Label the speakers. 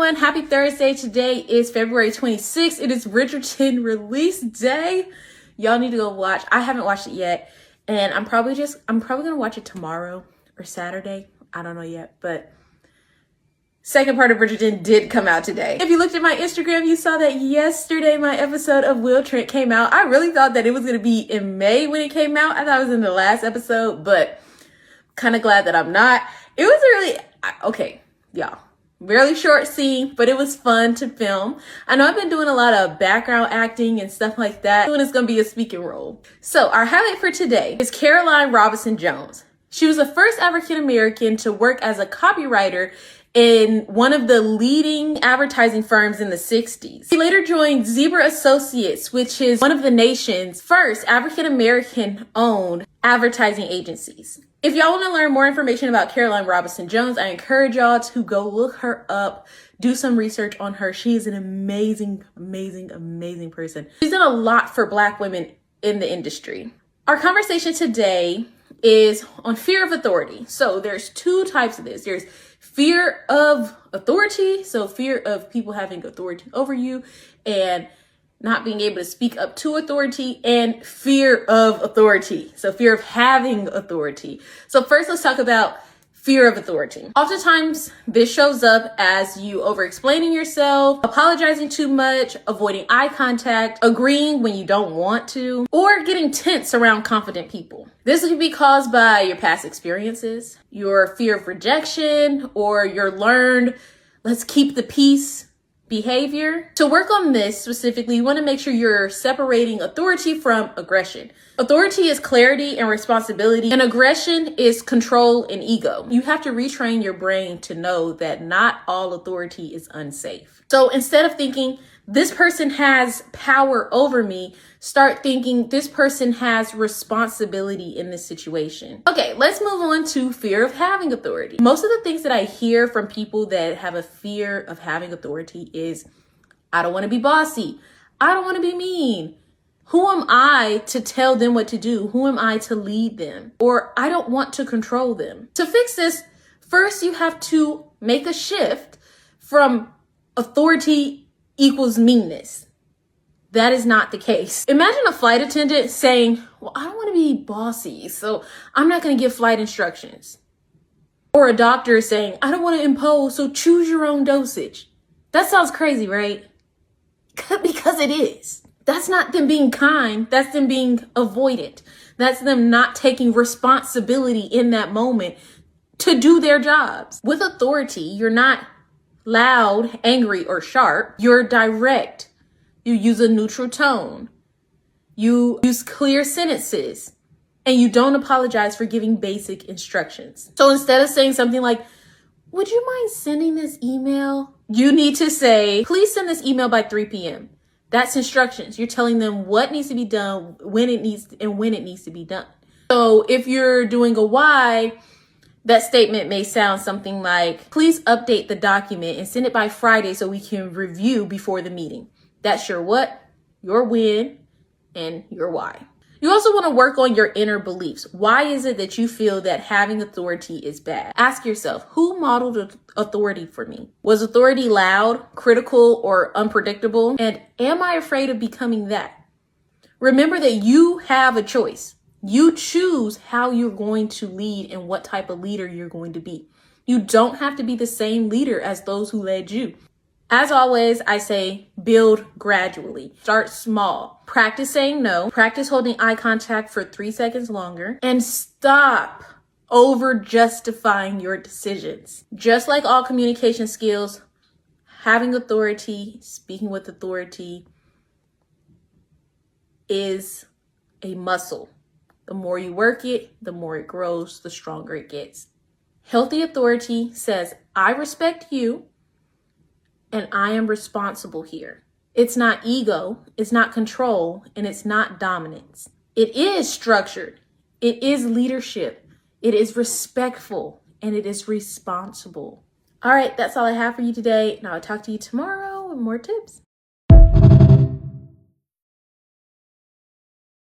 Speaker 1: everyone. Happy Thursday. Today is February 26th. It is Bridgerton release day. Y'all need to go watch. I haven't watched it yet, and I'm probably gonna watch it tomorrow or Saturday. I don't know yet, but second part of Bridgerton did come out today. If you looked at my Instagram, you saw that yesterday my episode of Will Trent came out. I really thought that it was gonna be in May when it came out. I thought it was in the last episode, but kind of glad that I'm not. It was really okay, y'all. Really short scene, but it was fun to film. I know I've been doing a lot of background acting and stuff like that. And it's gonna be a speaking role. So our highlight for today is Caroline Robinson Jones. She was the first African American to work as a copywriter in one of the leading advertising firms in the 60s. She later joined Zebra Associates, which is one of the nation's first African American owned advertising agencies. If y'all want to learn more information about Caroline Robinson Jones, I encourage y'all to go look her up, do some research on her. She is an amazing, amazing, amazing person. She's done a lot for Black women in the industry. Our conversation today is on fear of authority. So there's two types of this. There's fear of authority, so fear of people having authority over you and not being able to speak up to authority, and fear of authority, so fear of having authority. So first, let's talk about fear of authority. Oftentimes, this shows up as you over-explaining yourself, apologizing too much, avoiding eye contact, agreeing when you don't want to, or getting tense around confident people. This could be caused by your past experiences, your fear of rejection, or your learned, let's keep the peace behavior. To work on this specifically, you want to make sure you're separating authority from aggression. Authority is clarity and responsibility, and aggression is control and ego. You have to retrain your brain to know that not all authority is unsafe. So instead of thinking, this person has power over me, start thinking, this person has responsibility in this situation. Okay, let's move on to fear of having authority. Most of the things that I hear from people that have a fear of having authority is, I don't want to be bossy. I don't want to be mean. Who am I to tell them what to do? Who am I to lead them? Or I don't want to control them. To fix this, first you have to make a shift from authority equals meanness. That is not the case. Imagine a flight attendant saying, well, I don't want to be bossy, so I'm not going to give flight instructions. Or a doctor saying, I don't want to impose, so choose your own dosage. That sounds crazy, right? Because it is. That's not them being kind. That's them being avoidant. That's them not taking responsibility in that moment to do their jobs. With authority, you're not loud, angry, or sharp. You're direct. You use a neutral tone. You use clear sentences. And you don't apologize for giving basic instructions. So instead of saying something like, would you mind sending this email? You need to say, please send this email by 3 p.m. That's instructions. You're telling them what needs to be done, when it needs to be done. So if you're doing a why, that statement may sound something like, please update the document and send it by Friday so we can review before the meeting. That's your what, your when, and your why. You also want to work on your inner beliefs. Why is it that you feel that having authority is bad? Ask yourself, who modeled authority for me? Was authority loud, critical, or unpredictable? And am I afraid of becoming that? Remember that you have a choice. You choose how you're going to lead and what type of leader you're going to be. You don't have to be the same leader as those who led you. As always, I say build gradually. Start small. Practice saying no. Practice holding eye contact for 3 seconds longer. And stop over justifying your decisions. Just like all communication skills, having authority, speaking with authority is a muscle. The more you work it, the more it grows, the stronger it gets. Healthy authority says, I respect you and I am responsible here. It's not ego, it's not control, and it's not dominance. It is structured, it is leadership, it is respectful, and it is responsible. All right, that's all I have for you today, and I'll talk to you tomorrow with more tips.